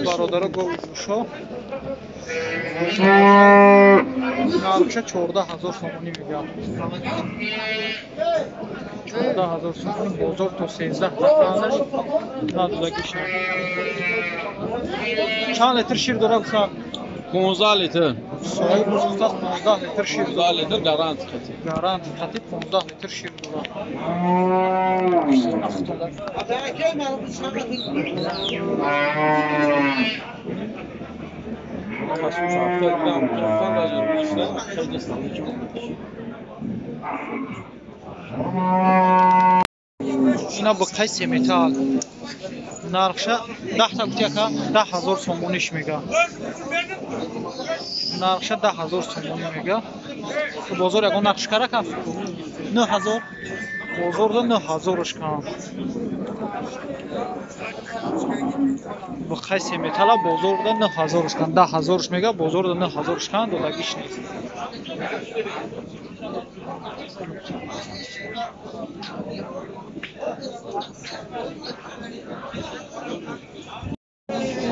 برادر گوی جوشو نارخش 14000 سومونی میگم. 14000 سومونی بازار تا 13 تاش ندادگیش. چند لیتر شیر داره بسا؟ 15 لیتر. Soy buzluqda 15 litr şir. 15 litr garanti xəti. Garanti xəti 15 litr şir dura. Ina bıqay semetal. Narxşa 10 ta qutiyaka 10000 somonish میگه. Narxşa 10000 somoni میگه. تو بازار یگان نقش کرا کف 9000 بازار 9000 کام. بخای سیمتالا بازار 9000 کام 10000 میگه بازار 9000 کام دادگیش نیست.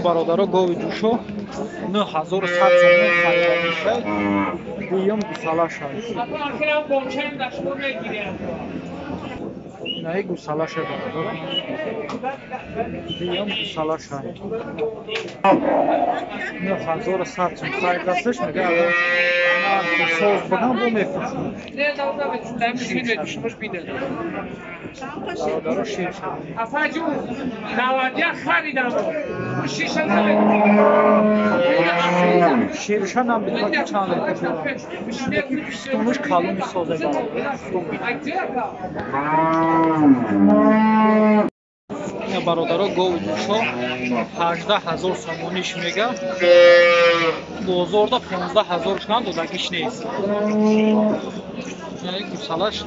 برادرها گاوی جوشو 9100 سومون خریده میشه. دیگم گوساله شد. نه گوساله شد برادرها. دیگم گوساله شد. 9100 سومون خریده سش میگه اگر سوز بدم بو میفروشم. برادرها شیر شد. افاجو نوادیا خریدم. شیرشان هم بیدید چند لیتر دارم. یکی پیستونش کالو می سازه این برادرها گاوی جوشا 18000 سومونیش میگه. بازارda 15000 کم دادگیش نیست. یعنی گوسالش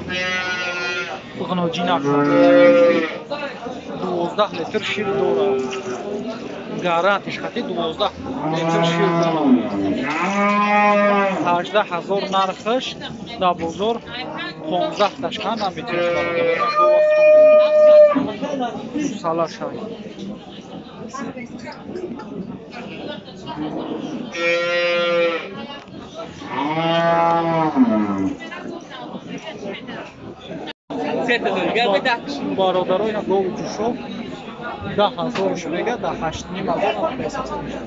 بغناجی نکنه. 12 لیتر شیر داره. گارانتیش خطی 12 لیتر شیر داره. 18000 نرخش در بازار 15 تاشکن هم میتونید برادران گوساله شد. برادرها اینا گاوی جوشو 10000 میگه 18000 هم پیسه میشه.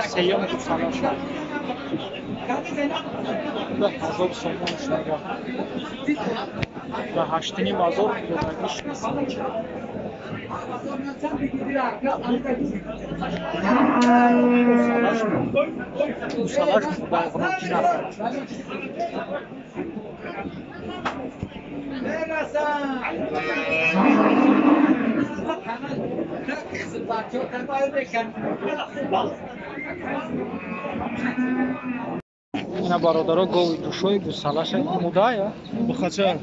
سیام گوساله شد. 10000 سومونش میگه. 18000 دادگیش نیست. گوساله‌اش بغناجی نکنه. اینا برادرها گاوی جوشوی گوساله‌اش مودایه بخشه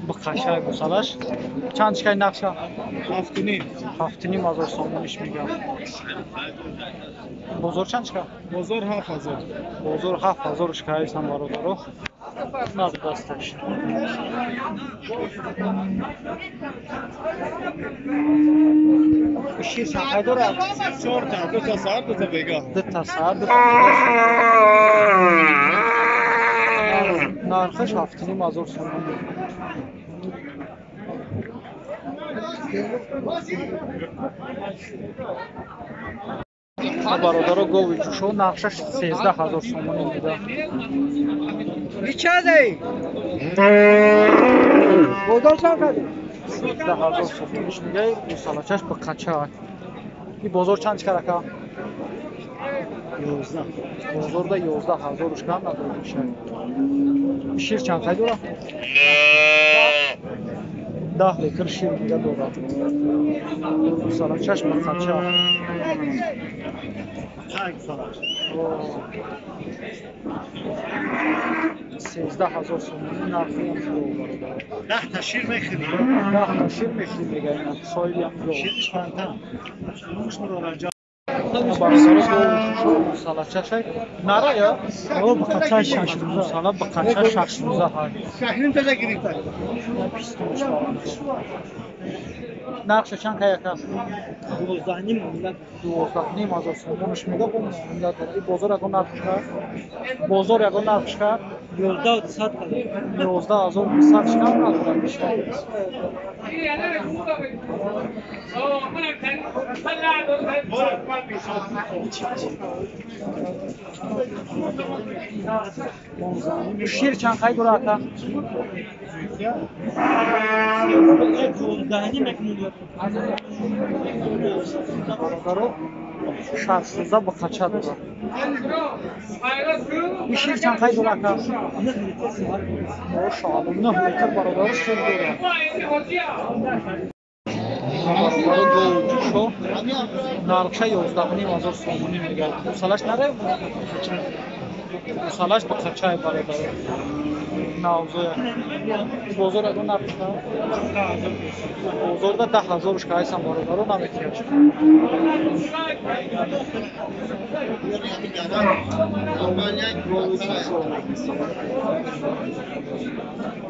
گوساله‌اش چند چکای نقشه 7,500 سومونش میگم. بازار چند چکا Bozor 7000. بازار 7000 شکای هم برادرها ناز دستش. شیر چند داره 4 ta, 2 ta sar, 2 ta vega. 2 تا ساعت نرخش 7,500 سومون. برادرها گاوی جوشو نقشش 13000 سومونی میده. بیچاره بودال چند خریدی؟ 13000 سومونیش میگه. گوساله‌اش به قچه. این بازار چند کرکا 11. بازار 11000 کم نداره میشه. شیر چند خیلی داره 10 لیتر شیر میگه داره. گوساله‌اش به قچه. 13000 سومونی نرخی هم داره. 10 ta şir میخری. 10 تا شیر میخری میگه. اینا سایلی هم داره. Şiriş fantam. Şiriş nurolacak. برادرها گوساله‌اش نره یا او به قچه 6 گوساله به قچه 6 های Şehrin de girip. پیستونش نقش چند که یکم 12 مونده 12,500 سومونش میگه با معاملات داره. این بازار یکان نرخش کرد بازار یکان نرخش کرد 11200 کرد 11,200 شکم نداره میشه شیر چند خیلی داره اکا 12 مونده برادرو 16 با خچه داره این شیر چند خیلی داره اکا ماشاءالله 9 لیتر برادرو شیر داره برادرو دو شو نرخشه 11,500 سومونی میگه سالش نره سالش با خچه برادرو نوزه بازار اگه نرخشه بازار ده 10,000 که هستم برادرو نمیتیش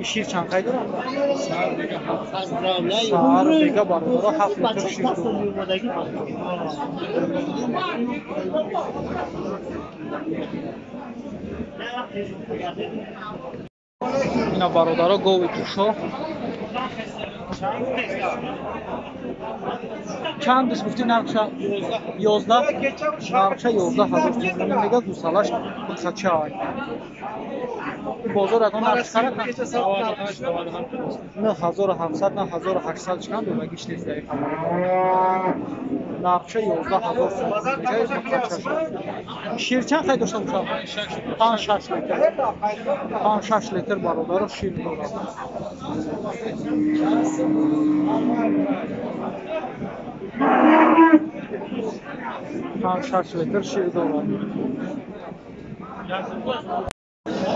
شیر چند خیلی دارم؟ سهر بگه برادرو 7 لیتر شیر دارم اینا برادرها گوی توشو چند دست گفتی نرخشه؟ 11 نرخشه 11,000 تومانی میگه دو سالش خچه های بازار اگه نرخش کرد 9,700 9,800 چند دوله گیش نیست دایی نرخشه 11,000 تومانی میگه خچه شد شیر چند خیلی داشته باشم؟ 5-6 لیتر 5-6 لیتر برادر شیر دارم 5-6 لیتر شیر دارم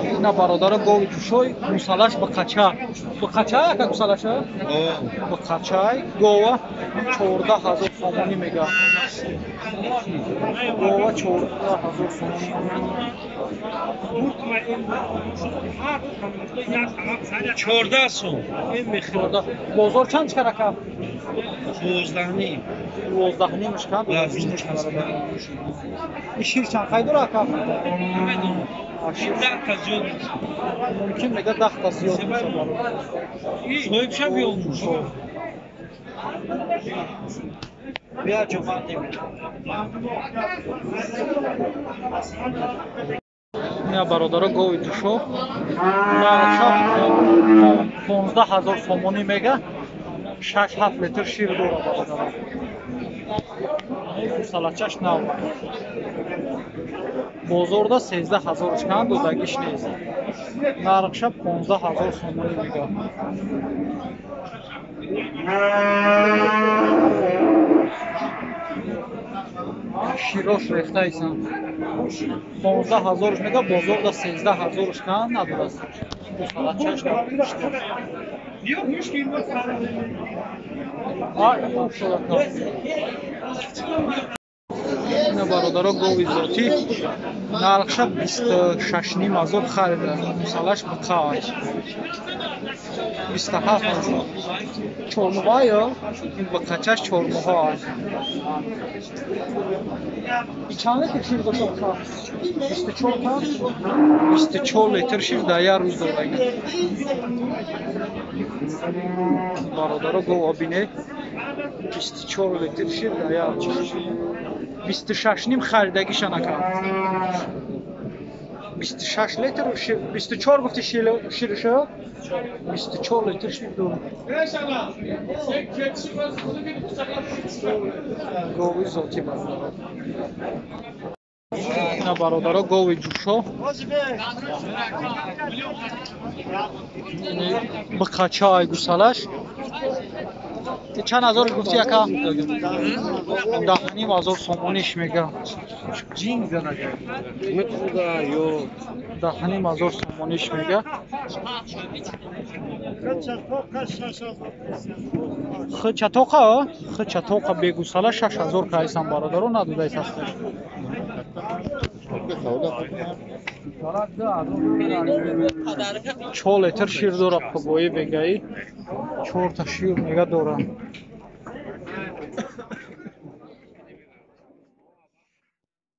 اینا برادر گوی توشوی گوسالش با قچه که گوسالشه؟ با قچه گوه 14,000 سومانی میگه گوه 14,000 سومانی 14 سوم بازار چند چکره که؟ 12 12,500 شکم این شیر چند خیلی داره که؟ ممکن میگه 10 تا زیاد میشه صاحب شب یومش بیا جمعه اینا برادر گوی توشو نرخشه 15,000 سومانی میگه 6-7 لیتر شیر داره برادر سالچش نو بازارda 13,000 چند دودگیش نیست نرخشه 15,000 سومانی میگه شیراش ریخته ایسان 15,000 میگه بازارda 13,000 چند ندوست سالچش نو اینا برادرها گوی ذاتی نرخشه 26,500 خریده سالش بقای 27,000 چورموها یا این با کچهش چورموها این چند لیتر شیر داشته باشم 24 لیتر شیر در یه روز داره برادرها گو آبینه 24 لیتر شیر در یه روز 26 نیم خریدگیشان اکرم 26 لیتر شیر 24 گفتی شیرشو 24 لیتر شیر دارم گوی ذاتی برادرها اینا برادرها گوی جوشو با قچه های گوسالش چند هزار گفتی یکا؟ 10,500 سومونیش میگه جینگ زنده 10,500 سومونیش میگه خچتوقا به گوساله 6,000 که ایسان برادرو ندوده ایسان 4 لیتر شیر داره پگویی بگهی 4 تا شیر میگه داره